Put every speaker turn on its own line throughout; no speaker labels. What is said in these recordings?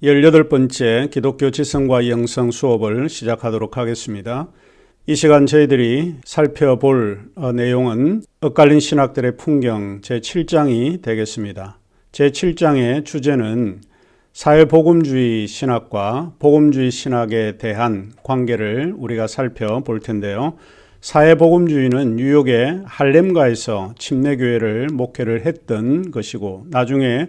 18번째 기독교 지성과 영성 수업을 시작하도록 하겠습니다. 이 시간 저희들이 살펴볼 내용은 엇갈린 신학들의 풍경 제7장이 되겠습니다. 제7장의 주제는 사회복음주의 신학과 복음주의 신학에 대한 관계를 우리가 살펴볼 텐데요. 사회복음주의는 뉴욕의 할렘가에서 침례교회를 목회를 했던 것이고 나중에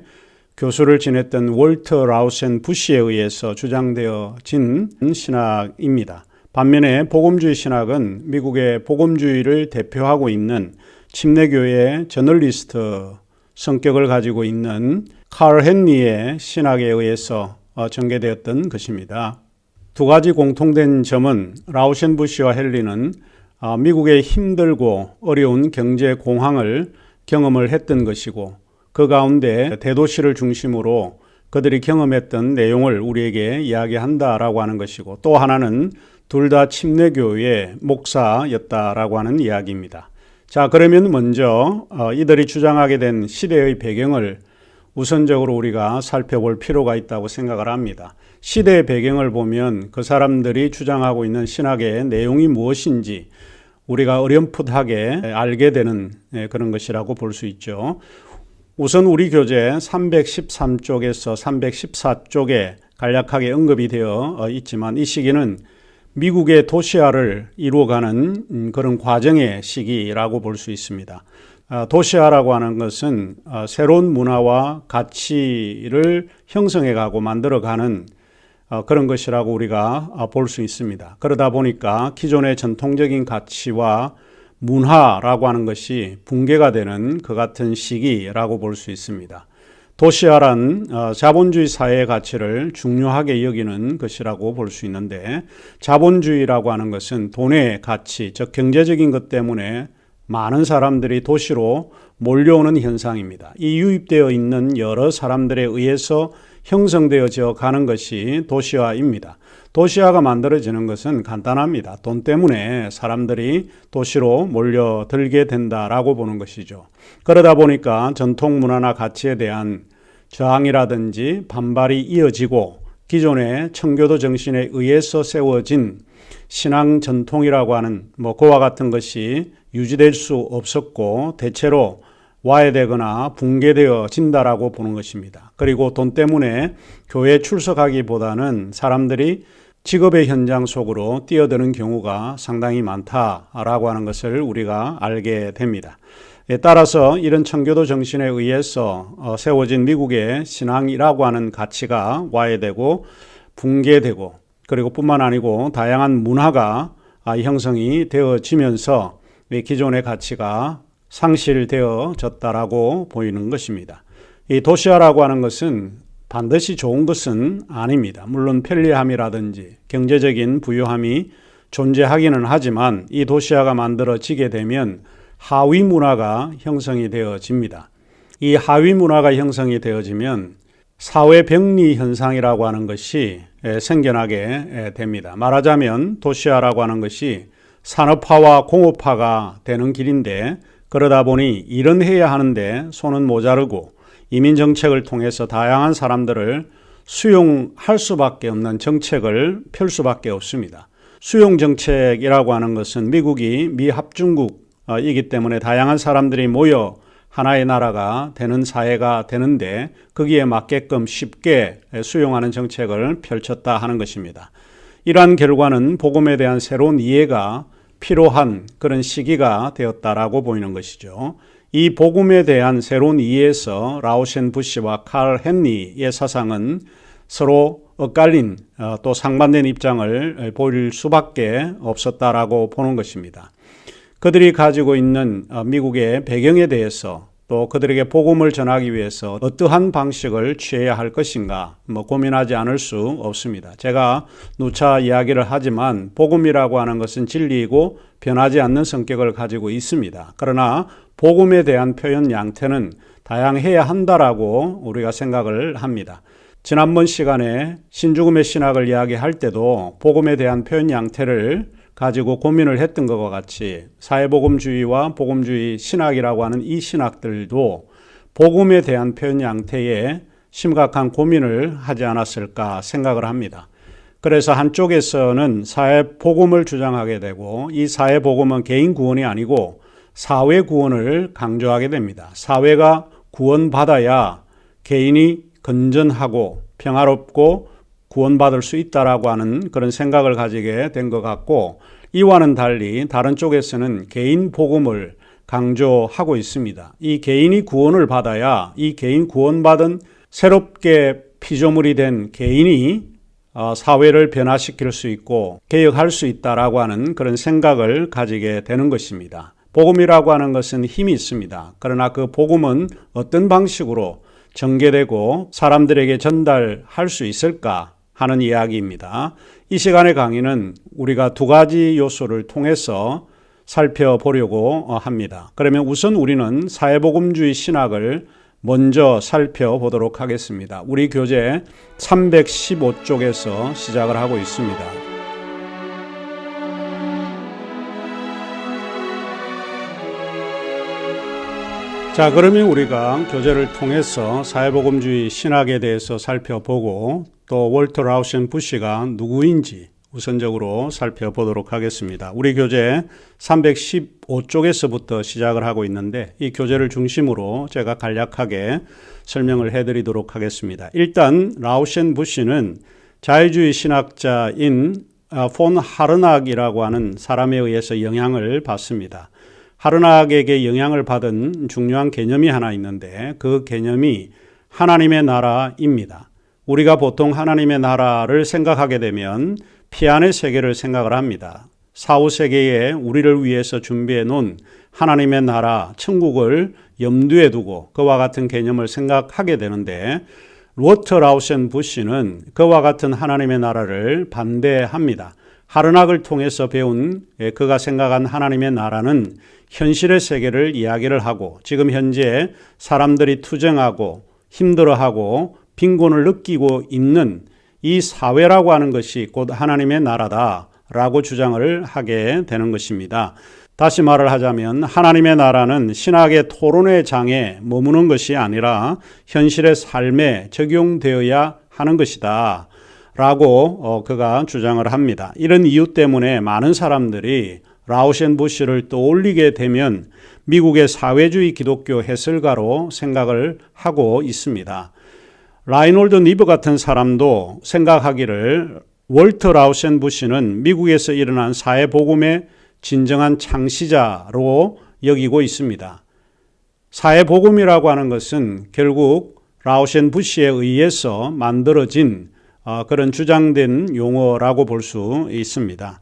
교수를 지냈던 월터 라우센 부시에 의해서 주장되어진 신학입니다. 반면에 복음주의 신학은 미국의 복음주의를 대표하고 있는 침례교회의 저널리스트 성격을 가지고 있는 칼 헨리의 신학에 의해서 전개되었던 것입니다. 두 가지 공통된 점은 라우센 부시와 헨리는 미국의 힘들고 어려운 경제 공황을 경험을 했던 것이고 그 가운데 대도시를 중심으로 그들이 경험했던 내용을 우리에게 이야기한다라고 하는 것이고 또 하나는 둘 다 침례교회의 목사였다라고 하는 이야기입니다. 자, 그러면 먼저 이들이 주장하게 된 시대의 배경을 우선적으로 우리가 살펴볼 필요가 있다고 생각을 합니다. 시대의 배경을 보면 그 사람들이 주장하고 있는 신학의 내용이 무엇인지 우리가 어렴풋하게 알게 되는 그런 것이라고 볼 수 있죠. 우선 우리 교재 313쪽에서 314쪽에 간략하게 언급이 되어 있지만 이 시기는 미국의 도시화를 이루어가는 그런 과정의 시기라고 볼 수 있습니다. 도시화라고 하는 것은 새로운 문화와 가치를 형성해가고 만들어가는 그런 것이라고 우리가 볼 수 있습니다. 그러다 보니까 기존의 전통적인 가치와 문화라고 하는 것이 붕괴가 되는 그 같은 시기라고 볼 수 있습니다. 도시화란 자본주의 사회의 가치를 중요하게 여기는 것이라고 볼 수 있는데 자본주의라고 하는 것은 돈의 가치, 즉 경제적인 것 때문에 많은 사람들이 도시로 몰려오는 현상입니다. 이 유입되어 있는 여러 사람들에 의해서 형성되어져 가는 것이 도시화입니다. 도시화가 만들어지는 것은 간단합니다. 돈 때문에 사람들이 도시로 몰려들게 된다라고 보는 것이죠. 그러다 보니까 전통 문화나 가치에 대한 저항이라든지 반발이 이어지고 기존의 청교도 정신에 의해서 세워진 신앙 전통이라고 하는 그와 같은 것이 유지될 수 없었고 대체로 와해되거나 붕괴되어진다라고 보는 것입니다. 그리고 돈 때문에 교회에 출석하기보다는 사람들이 직업의 현장 속으로 뛰어드는 경우가 상당히 많다라고 하는 것을 우리가 알게 됩니다. 따라서 이런 청교도 정신에 의해서 세워진 미국의 신앙이라고 하는 가치가 와해되고 붕괴되고 그리고 뿐만 아니고 다양한 문화가 형성이 되어지면서 기존의 가치가 상실되어졌다라고 보이는 것입니다. 이 도시화라고 하는 것은 반드시 좋은 것은 아닙니다. 물론 편리함이라든지 경제적인 부유함이 존재하기는 하지만 이 도시화가 만들어지게 되면 하위 문화가 형성이 되어집니다. 이 하위 문화가 형성이 되어지면 사회 병리 현상이라고 하는 것이 생겨나게 됩니다. 말하자면 도시화라고 하는 것이 산업화와 공업화가 되는 길인데 그러다 보니 일은 해야 하는데 손은 모자르고 이민 정책을 통해서 다양한 사람들을 수용할 수밖에 없는 정책을 펼 수밖에 없습니다. 수용 정책이라고 하는 것은 미국이 미합중국이기 때문에 다양한 사람들이 모여 하나의 나라가 되는 사회가 되는데 거기에 맞게끔 쉽게 수용하는 정책을 펼쳤다 하는 것입니다. 이러한 결과는 복음에 대한 새로운 이해가 필요한 그런 시기가 되었다라고 보이는 것이죠. 이 복음에 대한 새로운 이해에서 라우센 부시와 칼 헨리의 사상은 서로 엇갈린 또 상반된 입장을 보일 수밖에 없었다라고 보는 것입니다. 그들이 가지고 있는 미국의 배경에 대해서 또 그들에게 복음을 전하기 위해서 어떠한 방식을 취해야 할 것인가 고민하지 않을 수 없습니다. 제가 누차 이야기를 하지만 복음이라고 하는 것은 진리이고 변하지 않는 성격을 가지고 있습니다. 그러나 복음에 대한 표현 양태는 다양해야 한다라고 우리가 생각을 합니다. 지난번 시간에 신죽음의 신학을 이야기할 때도 복음에 대한 표현 양태를 가지고 고민을 했던 것과 같이 사회복음주의와 복음주의 신학이라고 하는 이 신학들도 복음에 대한 표현 양태에 심각한 고민을 하지 않았을까 생각을 합니다. 그래서 한쪽에서는 사회복음을 주장하게 되고 이 사회복음은 개인 구원이 아니고 사회 구원을 강조하게 됩니다. 사회가 구원받아야 개인이 건전하고 평화롭고 구원받을 수 있다라고 하는 그런 생각을 가지게 된 것 같고 이와는 달리 다른 쪽에서는 개인 복음을 강조하고 있습니다. 이 개인이 구원을 받아야 이 개인 구원받은 새롭게 피조물이 된 개인이 사회를 변화시킬 수 있고 개혁할 수 있다라고 하는 그런 생각을 가지게 되는 것입니다. 복음이라고 하는 것은 힘이 있습니다. 그러나 그 복음은 어떤 방식으로 전개되고 사람들에게 전달할 수 있을까 하는 이야기입니다. 이 시간의 강의는 우리가 두 가지 요소를 통해서 살펴보려고 합니다. 그러면 우선 우리는 사회복음주의 신학을 먼저 살펴보도록 하겠습니다. 우리 교재 315쪽에서 시작을 하고 있습니다. 자, 그러면 우리가 교재를 통해서 사회복음주의 신학에 대해서 살펴보고 또 월터 라우센 부시가 누구인지 우선적으로 살펴보도록 하겠습니다. 우리 교재 315쪽에서부터 시작을 하고 있는데 이 교재를 중심으로 제가 간략하게 설명을 해드리도록 하겠습니다. 일단 라우센 부시는 자유주의 신학자인 폰 하르낙이라고 하는 사람에 의해서 영향을 받습니다. 하르낙에게 영향을 받은 중요한 개념이 하나 있는데 그 개념이 하나님의 나라입니다. 우리가 보통 하나님의 나라를 생각하게 되면 피안의 세계를 생각을 합니다. 사후세계에 우리를 위해서 준비해 놓은 하나님의 나라, 천국을 염두에 두고 그와 같은 개념을 생각하게 되는데 로터 라우센 부시는 그와 같은 하나님의 나라를 반대합니다. 하르낙을 통해서 배운 그가 생각한 하나님의 나라는 현실의 세계를 이야기를 하고 지금 현재 사람들이 투쟁하고 힘들어하고 빈곤을 느끼고 있는 이 사회라고 하는 것이 곧 하나님의 나라다라고 주장을 하게 되는 것입니다. 다시 말을 하자면 하나님의 나라는 신학의 토론의 장에 머무는 것이 아니라 현실의 삶에 적용되어야 하는 것이다 라고 그가 주장을 합니다. 이런 이유 때문에 많은 사람들이 라우센 부시를 떠올리게 되면 미국의 사회주의 기독교 해설가로 생각을 하고 있습니다. 라이놀드 니브 같은 사람도 생각하기를 월터 라우센 부시는 미국에서 일어난 사회복음의 진정한 창시자로 여기고 있습니다. 사회복음이라고 하는 것은 결국 라우센 부시에 의해서 만들어진 그런 주장된 용어라고 볼 수 있습니다.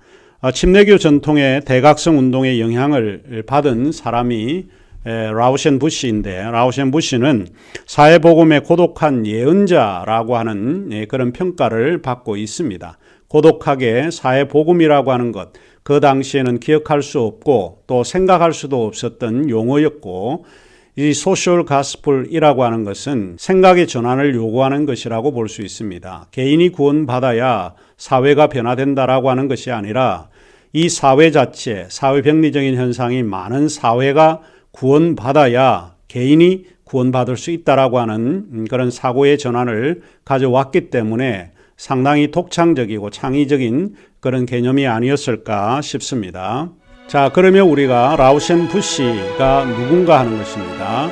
침례교 전통의 대각성 운동의 영향을 받은 사람이 라우센 부시인데 라우센 부시는 사회복음의 고독한 예언자라고 하는 그런 평가를 받고 있습니다. 고독하게 사회복음이라고 하는 것, 그 당시에는 기억할 수 없고 또 생각할 수도 없었던 용어였고 이 소셜 가스플이라고 하는 것은 생각의 전환을 요구하는 것이라고 볼 수 있습니다. 개인이 구원받아야 사회가 변화된다라고 하는 것이 아니라 이 사회 자체, 사회 병리적인 현상이 많은 사회가 구원받아야 개인이 구원받을 수 있다라고 하는 그런 사고의 전환을 가져왔기 때문에 상당히 독창적이고 창의적인 그런 개념이 아니었을까 싶습니다. 자, 그러면 우리가 라우센 부시가 누군가 하는 것입니다.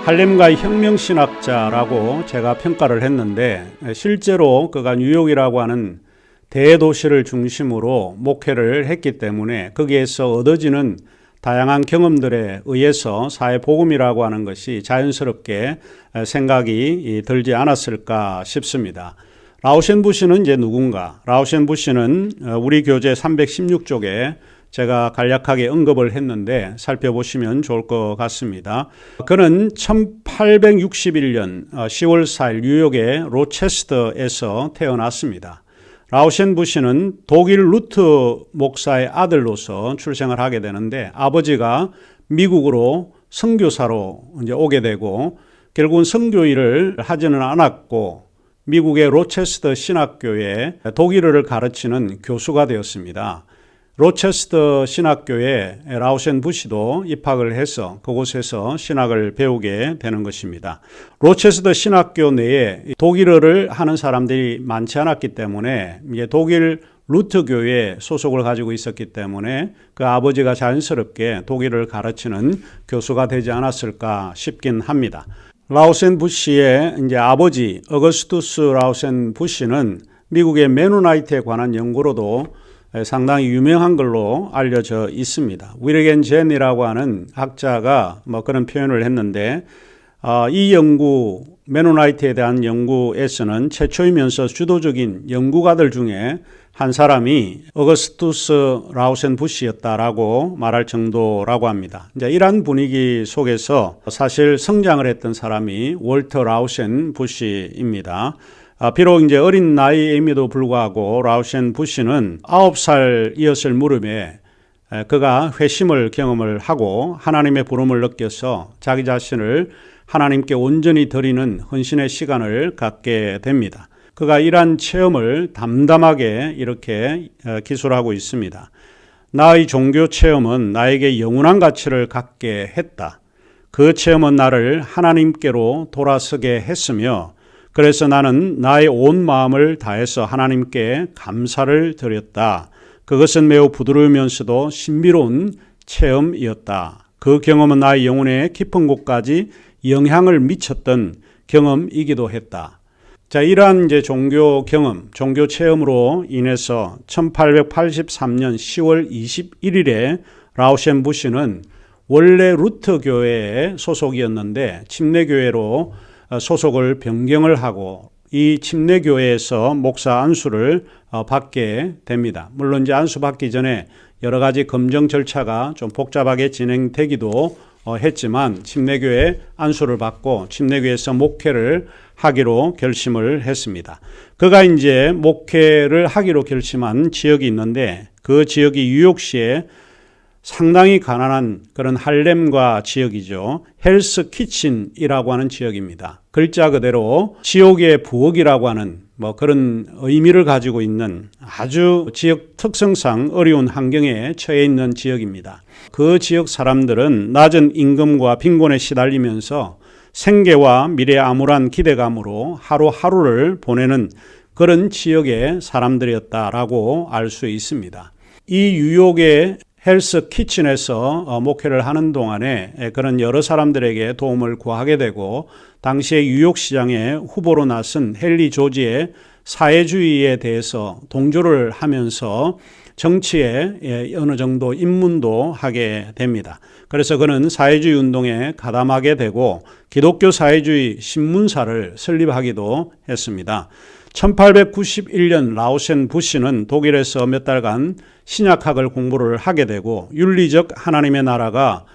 할렘가의 혁명신학자라고 제가 평가를 했는데 실제로 그가 뉴욕이라고 하는 대도시를 중심으로 목회를 했기 때문에 거기에서 얻어지는 다양한 경험들에 의해서 사회복음이라고 하는 것이 자연스럽게 생각이 들지 않았을까 싶습니다. 라우센 부시는 이제 누군가? 라우센 부시는 우리 교재 316쪽에 제가 간략하게 언급을 했는데 살펴보시면 좋을 것 같습니다. 그는 1861년 10월 4일 뉴욕의 로체스터에서 태어났습니다. 라우센 부시는 독일 루트 목사의 아들로서 출생을 하게 되는데 아버지가 미국으로 선교사로 이제 오게 되고 결국은 선교 일을 하지는 않았고 미국의 로체스터 신학교에 독일어를 가르치는 교수가 되었습니다. 로체스터 신학교에 라우센 부시도 입학을 해서 그곳에서 신학을 배우게 되는 것입니다. 로체스터 신학교 내에 독일어를 하는 사람들이 많지 않았기 때문에 독일 루트 교회에 소속을 가지고 있었기 때문에 그 아버지가 자연스럽게 독일어를 가르치는 교수가 되지 않았을까 싶긴 합니다. 라우센 부시의 이제 아버지 어거스투스 라우센 부시는 미국의 메노나이트에 관한 연구로도 상당히 유명한 걸로 알려져 있습니다. 위르겐 젠이라고 하는 학자가 그런 표현을 했는데 이 연구, 메노나이트에 대한 연구에서는 최초이면서 주도적인 연구가들 중에 한 사람이 어거스투스 라우센 부시였다라고 말할 정도라고 합니다. 이제 이러한 분위기 속에서 사실 성장을 했던 사람이 월터 라우센 부시입니다. 비록 이제 어린 나이임에도 불구하고 라우센 부시는 9살이었을 무렵에 그가 회심을 경험을 하고 하나님의 부름을 느껴서 자기 자신을 하나님께 온전히 드리는 헌신의 시간을 갖게 됩니다. 그가 이러한 체험을 담담하게 이렇게 기술하고 있습니다. 나의 종교 체험은 나에게 영원한 가치를 갖게 했다. 그 체험은 나를 하나님께로 돌아서게 했으며 그래서 나는 나의 온 마음을 다해서 하나님께 감사를 드렸다. 그것은 매우 부드러우면서도 신비로운 체험이었다. 그 경험은 나의 영혼의 깊은 곳까지 영향을 미쳤던 경험이기도 했다. 자, 이러한 이제 종교 경험, 종교 체험으로 인해서 1883년 10월 21일에 라우센 부시는 원래 루트 교회의 소속이었는데 침례교회로 소속을 변경을 하고 이 침례교회에서 목사 안수를 받게 됩니다. 물론 이제 안수 받기 전에 여러 가지 검정 절차가 좀 복잡하게 진행되기도 했지만 침례교회 안수를 받고 침례교회에서 목회를 하기로 결심을 했습니다. 그가 이제 목회를 하기로 결심한 지역이 있는데 그 지역이 뉴욕시에 상당히 가난한 그런 할렘과 지역이죠. 헬스 키친이라고 하는 지역입니다. 글자 그대로 지옥의 부엌이라고 하는 그런 의미를 가지고 있는 아주 지역 특성상 어려운 환경에 처해 있는 지역입니다. 그 지역 사람들은 낮은 임금과 빈곤에 시달리면서 생계와 미래에 암울한 기대감으로 하루하루를 보내는 그런 지역의 사람들이었다라고 알 수 있습니다. 이 뉴욕의 헬스 키친에서 목회를 하는 동안에 그런 여러 사람들에게 도움을 구하게 되고 당시에 뉴욕시장의 후보로 나선 헨리 조지의 사회주의에 대해서 동조를 하면서 정치에 어느 정도 입문도 하게 됩니다. 그래서 그는 사회주의 운동에 가담하게 되고 기독교 사회주의 신문사를 설립하기도 했습니다. 1891년 라우센 부시는 독일에서 몇 달간 신약학을 공부를 하게 되고 윤리적 하나님의 나라가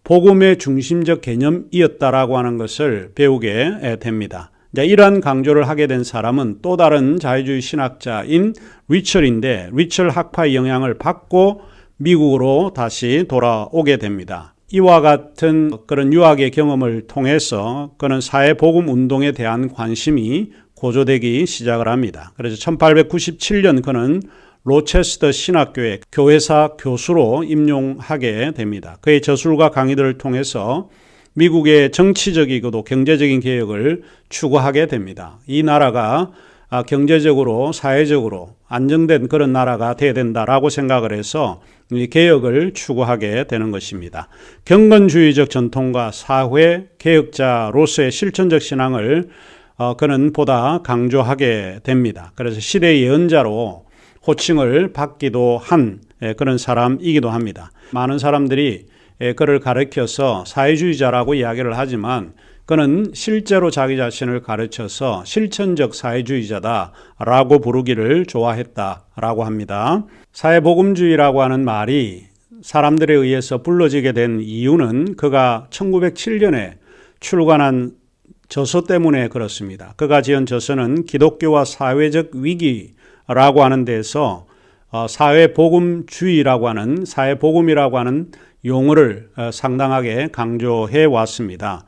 복음의 중심적 개념이었다라고 하는 것을 배우게 됩니다. 이러한 강조를 하게 된 사람은 또 다른 자유주의 신학자인 리철인데 리철 학파의 영향을 받고 미국으로 다시 돌아오게 됩니다. 이와 같은 그런 유학의 경험을 통해서 그는 사회복음 운동에 대한 관심이 고조되기 시작을 합니다. 그래서 1897년 그는 로체스터 신학교의 교회사 교수로 임용하게 됩니다. 그의 저술과 강의들을 통해서 미국의 정치적이고도 경제적인 개혁을 추구하게 됩니다. 이 나라가 경제적으로 사회적으로 안정된 그런 나라가 되어야 된다라고 생각을 해서 개혁을 추구하게 되는 것입니다. 경건주의적 전통과 사회 개혁자로서의 실천적 신앙을 그는 보다 강조하게 됩니다. 그래서 시대의 예언자로 호칭을 받기도 한 그런 사람이기도 합니다. 많은 사람들이 그를 가리켜서 사회주의자라고 이야기를 하지만 그는 실제로 자기 자신을 가르쳐서 실천적 사회주의자다라고 부르기를 좋아했다라고 합니다. 사회복음주의라고 하는 말이 사람들에 의해서 불러지게 된 이유는 그가 1907년에 출간한 저서 때문에 그렇습니다. 그가 지은 저서는 기독교와 사회적 위기라고 하는 데서 사회복음주의라고 하는 사회복음이라고 하는 용어를 상당하게 강조해 왔습니다.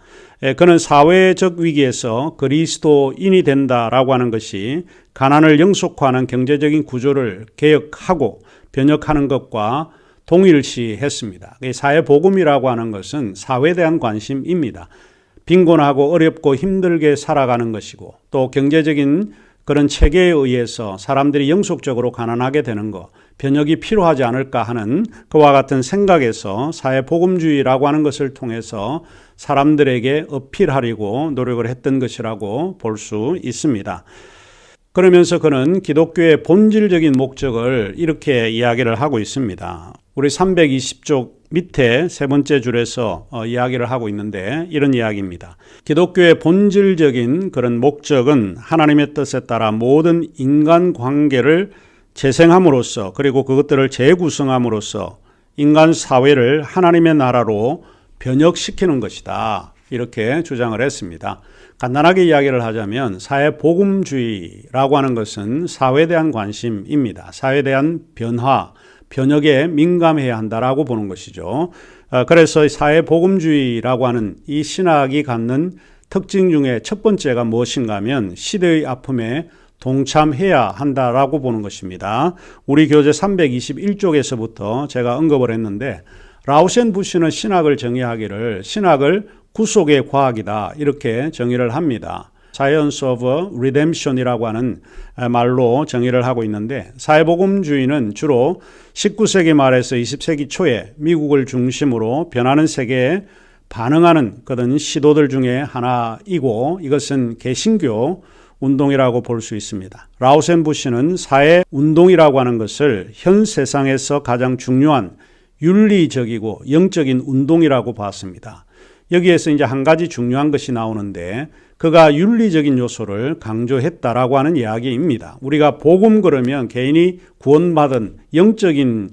그는 사회적 위기에서 그리스도인이 된다라고 하는 것이 가난을 영속화하는 경제적인 구조를 개혁하고 변혁하는 것과 동일시했습니다. 사회복음이라고 하는 것은 사회에 대한 관심입니다. 빈곤하고 어렵고 힘들게 살아가는 것이고 또 경제적인 그런 체계에 의해서 사람들이 영속적으로 가난하게 되는 것, 변혁이 필요하지 않을까 하는 그와 같은 생각에서 사회복음주의라고 하는 것을 통해서 사람들에게 어필하려고 노력을 했던 것이라고 볼 수 있습니다. 그러면서 그는 기독교의 본질적인 목적을 이렇게 이야기를 하고 있습니다. 우리 320쪽 밑에 세 번째 줄에서 이야기를 하고 있는데 이런 이야기입니다. 기독교의 본질적인 그런 목적은 하나님의 뜻에 따라 모든 인간관계를 재생함으로써 그리고 그것들을 재구성함으로써 인간 사회를 하나님의 나라로 변혁시키는 것이다. 이렇게 주장을 했습니다. 간단하게 이야기를 하자면 사회복음주의라고 하는 것은 사회에 대한 관심입니다. 사회에 대한 변화, 변혁에 민감해야 한다라고 보는 것이죠. 그래서 사회복음주의라고 하는 이 신학이 갖는 특징 중에 첫 번째가 무엇인가 하면 시대의 아픔에 동참해야 한다라고 보는 것입니다. 우리 교재 321쪽에서부터 제가 언급을 했는데 라우센 부시는 신학을 정의하기를 신학을 구속의 과학이다 이렇게 정의를 합니다. Science of Redemption이라고 하는 말로 정의를 하고 있는데 사회복음주의는 주로 19세기 말에서 20세기 초에 미국을 중심으로 변하는 세계에 반응하는 그런 시도들 중에 하나이고 이것은 개신교 운동이라고 볼 수 있습니다. 라우센 부시는 사회운동이라고 하는 것을 현 세상에서 가장 중요한 윤리적이고 영적인 운동이라고 봤습니다. 여기에서 이제 한 가지 중요한 것이 나오는데 그가 윤리적인 요소를 강조했다라고 하는 이야기입니다. 우리가 복음 그러면 개인이 구원받은 영적인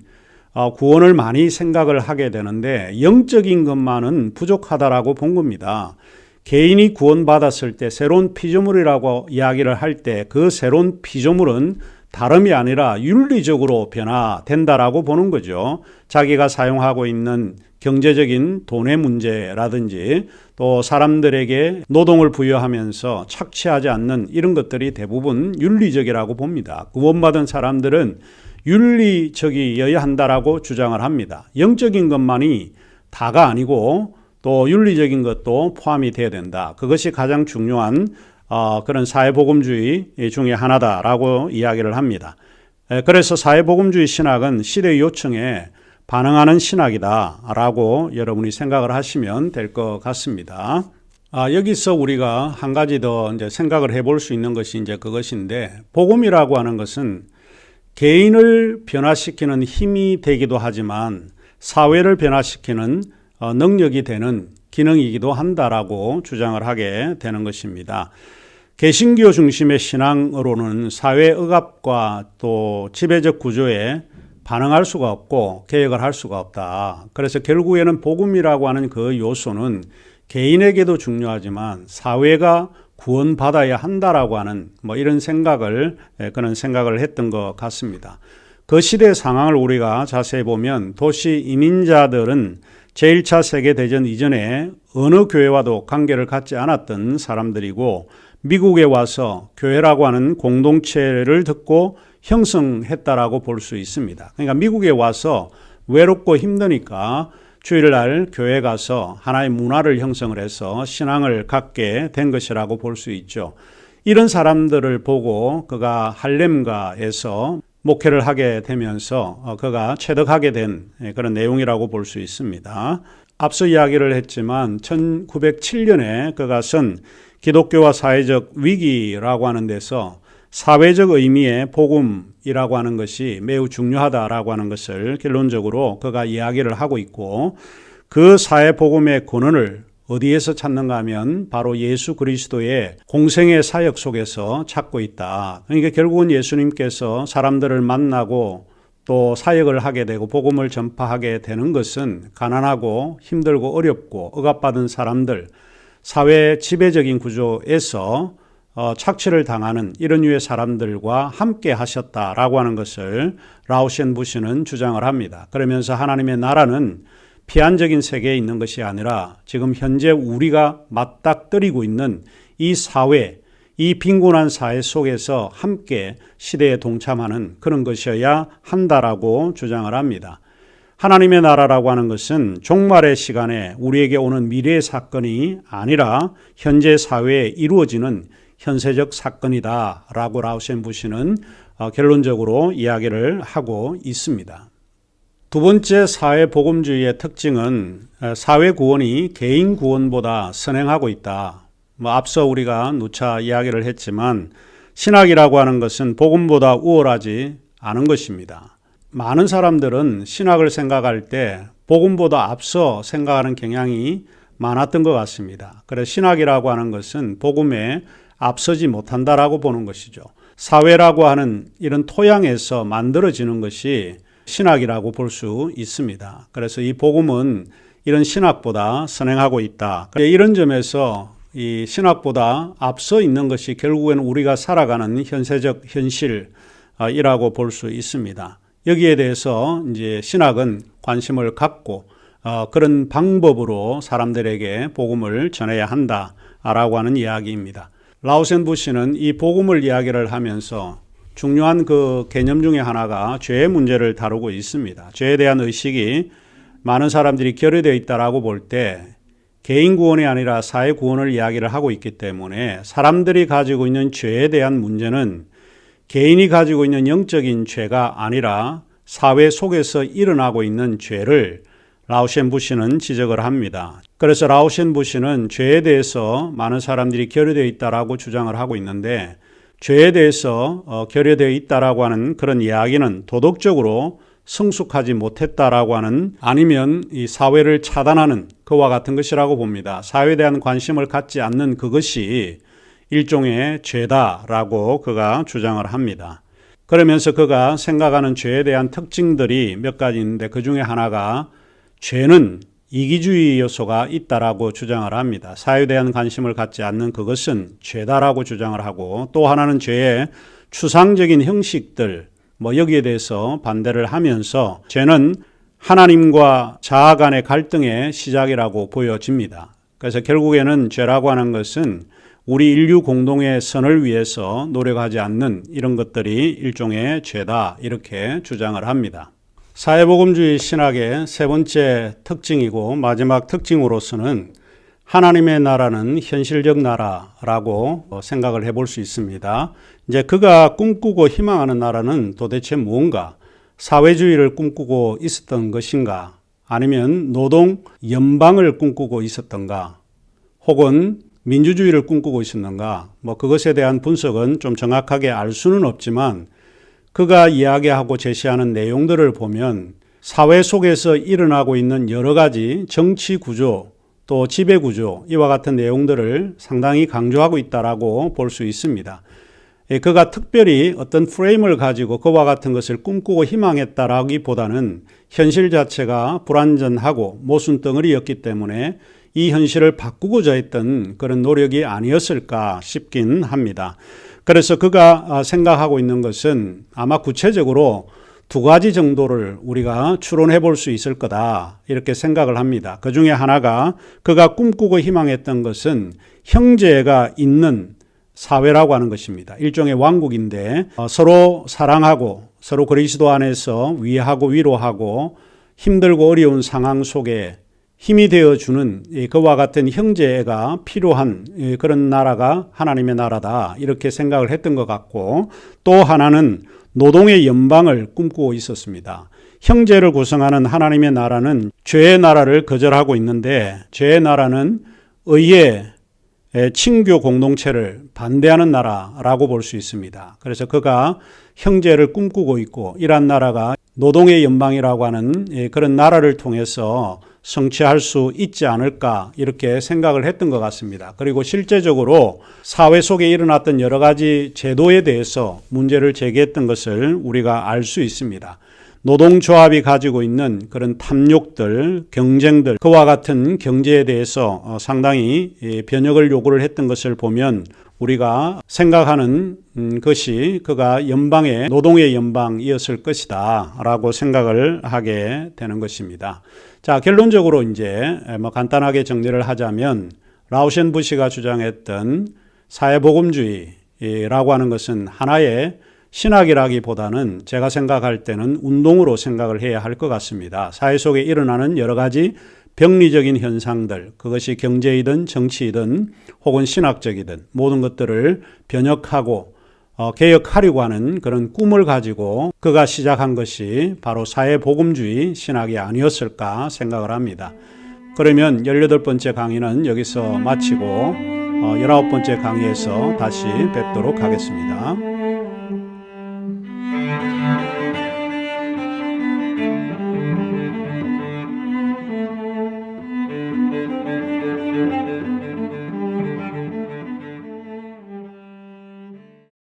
구원을 많이 생각을 하게 되는데 영적인 것만은 부족하다라고 본 겁니다. 개인이 구원받았을 때 새로운 피조물이라고 이야기를 할 때 그 새로운 피조물은 다름이 아니라 윤리적으로 변화된다라고 보는 거죠. 자기가 사용하고 있는 경제적인 돈의 문제라든지 또 사람들에게 노동을 부여하면서 착취하지 않는 이런 것들이 대부분 윤리적이라고 봅니다. 구원받은 사람들은 윤리적이어야 한다라고 주장을 합니다. 영적인 것만이 다가 아니고 또 윤리적인 것도 포함이 돼야 된다. 그것이 가장 중요한 그런 사회복음주의 중에 하나다라고 이야기를 합니다. 그래서 사회복음주의 신학은 시대의 요청에 반응하는 신학이다라고 여러분이 생각을 하시면 될 것 같습니다. 여기서 우리가 한 가지 더 이제 생각을 해볼 수 있는 것이 이제 그것인데 복음이라고 하는 것은 개인을 변화시키는 힘이 되기도 하지만 사회를 변화시키는 능력이 되는 기능이기도 한다라고 주장을 하게 되는 것입니다. 개신교 중심의 신앙으로는 사회 억압과 또 지배적 구조에 반응할 수가 없고 개혁을 할 수가 없다. 그래서 결국에는 복음이라고 하는 그 요소는 개인에게도 중요하지만 사회가 구원받아야 한다라고 하는 이런 그런 생각을 했던 것 같습니다. 그 시대의 상황을 우리가 자세히 보면 도시 이민자들은 제1차 세계대전 이전에 어느 교회와도 관계를 갖지 않았던 사람들이고 미국에 와서 교회라고 하는 공동체를 듣고 형성했다라고 볼 수 있습니다. 그러니까 미국에 와서 외롭고 힘드니까 주일날 교회 가서 하나의 문화를 형성을 해서 신앙을 갖게 된 것이라고 볼 수 있죠. 이런 사람들을 보고 그가 할렘가에서 목회를 하게 되면서 그가 체득하게 된 그런 내용이라고 볼 수 있습니다. 앞서 이야기를 했지만 1907년에 그가 쓴 기독교와 사회적 위기라고 하는 데서 사회적 의미의 복음이라고 하는 것이 매우 중요하다라고 하는 것을 결론적으로 그가 이야기를 하고 있고 그 사회 복음의 근원을 어디에서 찾는가 하면 바로 예수 그리스도의 공생의 사역 속에서 찾고 있다. 그러니까 결국은 예수님께서 사람들을 만나고 또 사역을 하게 되고 복음을 전파하게 되는 것은 가난하고 힘들고 어렵고 억압받은 사람들, 사회 지배적인 구조에서 착취를 당하는 이런 류의 사람들과 함께 하셨다라고 하는 것을 라우셴부시는 주장을 합니다. 그러면서 하나님의 나라는 피안적인 세계에 있는 것이 아니라 지금 현재 우리가 맞닥뜨리고 있는 이 사회, 이 빈곤한 사회 속에서 함께 시대에 동참하는 그런 것이어야 한다라고 주장을 합니다. 하나님의 나라라고 하는 것은 종말의 시간에 우리에게 오는 미래의 사건이 아니라 현재 사회에 이루어지는 현세적 사건이다라고 라우셴부시는 결론적으로 이야기를 하고 있습니다. 두 번째 사회복음주의의 특징은 사회 구원이 개인 구원보다 선행하고 있다. 앞서 우리가 누차 이야기를 했지만 신학이라고 하는 것은 복음보다 우월하지 않은 것입니다. 많은 사람들은 신학을 생각할 때 복음보다 앞서 생각하는 경향이 많았던 것 같습니다. 그래서 신학이라고 하는 것은 복음에 앞서지 못한다라고 보는 것이죠. 사회라고 하는 이런 토양에서 만들어지는 것이 신학이라고 볼 수 있습니다. 그래서 이 복음은 이런 신학보다 선행하고 있다. 이런 점에서 이 신학보다 앞서 있는 것이 결국에는 우리가 살아가는 현세적 현실이라고 볼 수 있습니다. 여기에 대해서 이제 신학은 관심을 갖고 그런 방법으로 사람들에게 복음을 전해야 한다라고 하는 이야기입니다. 라우셴부시는 이 복음을 이야기를 하면서 중요한 그 개념 중에 하나가 죄의 문제를 다루고 있습니다. 죄에 대한 의식이 많은 사람들이 결여되어 있다라고 볼 때 개인 구원이 아니라 사회 구원을 이야기를 하고 있기 때문에 사람들이 가지고 있는 죄에 대한 문제는 개인이 가지고 있는 영적인 죄가 아니라 사회 속에서 일어나고 있는 죄를 라우셴부시는 지적을 합니다. 그래서 라우셴부시는 죄에 대해서 많은 사람들이 결여되어 있다라고 주장을 하고 있는데 죄에 대해서 결여되어 있다라고 하는 그런 이야기는 도덕적으로 성숙하지 못했다라고 하는 아니면 이 사회를 차단하는 그와 같은 것이라고 봅니다. 사회에 대한 관심을 갖지 않는 그것이 일종의 죄다라고 그가 주장을 합니다. 그러면서 그가 생각하는 죄에 대한 특징들이 몇 가지 있는데 그 중에 하나가 죄는 이기주의 요소가 있다라고 주장을 합니다. 사회에 대한 관심을 갖지 않는 그것은 죄다라고 주장을 하고 또 하나는 죄의 추상적인 형식들 여기에 대해서 반대를 하면서 죄는 하나님과 자아 간의 갈등의 시작이라고 보여집니다. 그래서 결국에는 죄라고 하는 것은 우리 인류 공동의 선을 위해서 노력하지 않는 이런 것들이 일종의 죄다 이렇게 주장을 합니다. 사회복음주의 신학의 세 번째 특징이고 마지막 특징으로서는 하나님의 나라는 현실적 나라라고 생각을 해볼 수 있습니다. 이제 그가 꿈꾸고 희망하는 나라는 도대체 무엇인가? 사회주의를 꿈꾸고 있었던 것인가? 아니면 노동 연방을 꿈꾸고 있었던가? 혹은 민주주의를 꿈꾸고 있었는가? 그것에 대한 분석은 좀 정확하게 알 수는 없지만 그가 이야기하고 제시하는 내용들을 보면 사회 속에서 일어나고 있는 여러 가지 정치 구조 또 지배 구조 이와 같은 내용들을 상당히 강조하고 있다라고 볼 수 있습니다. 그가 특별히 어떤 프레임을 가지고 그와 같은 것을 꿈꾸고 희망했다라기보다는 현실 자체가 불완전하고 모순덩어리였기 때문에 이 현실을 바꾸고자 했던 그런 노력이 아니었을까 싶긴 합니다. 그래서 그가 생각하고 있는 것은 아마 구체적으로 두 가지 정도를 우리가 추론해 볼 수 있을 거다 이렇게 생각을 합니다. 그 중에 하나가 그가 꿈꾸고 희망했던 것은 형제가 있는 사회라고 하는 것입니다. 일종의 왕국인데 서로 사랑하고 서로 그리스도 안에서 위하고 위로하고 힘들고 어려운 상황 속에 힘이 되어주는 그와 같은 형제가 필요한 그런 나라가 하나님의 나라다 이렇게 생각을 했던 것 같고 또 하나는 노동의 연방을 꿈꾸고 있었습니다. 형제를 구성하는 하나님의 나라는 죄의 나라를 거절하고 있는데 죄의 나라는 의의 친교 공동체를 반대하는 나라라고 볼 수 있습니다. 그래서 그가 형제를 꿈꾸고 있고 이러한 나라가 노동의 연방이라고 하는 그런 나라를 통해서 성취할 수 있지 않을까 이렇게 생각을 했던 것 같습니다. 그리고 실제적으로 사회 속에 일어났던 여러 가지 제도에 대해서 문제를 제기했던 것을 우리가 알 수 있습니다. 노동조합이 가지고 있는 그런 탐욕들, 경쟁들, 그와 같은 경제에 대해서 상당히 변혁을 요구를 했던 것을 보면 우리가 생각하는 것이 그가 연방의 노동의 연방이었을 것이다 라고 생각을 하게 되는 것입니다. 자, 결론적으로 이제 간단하게 정리를 하자면 라우셴부시가 주장했던 사회복음주의라고 하는 것은 하나의 신학이라기보다는 제가 생각할 때는 운동으로 생각을 해야 할 것 같습니다. 사회 속에 일어나는 여러 가지 병리적인 현상들, 그것이 경제이든 정치이든 혹은 신학적이든 모든 것들을 변혁하고 개혁하려고 하는 그런 꿈을 가지고 그가 시작한 것이 바로 사회복음주의 신학이 아니었을까 생각을 합니다. 그러면 18번째 강의는 여기서 마치고 19번째 강의에서 다시 뵙도록 하겠습니다.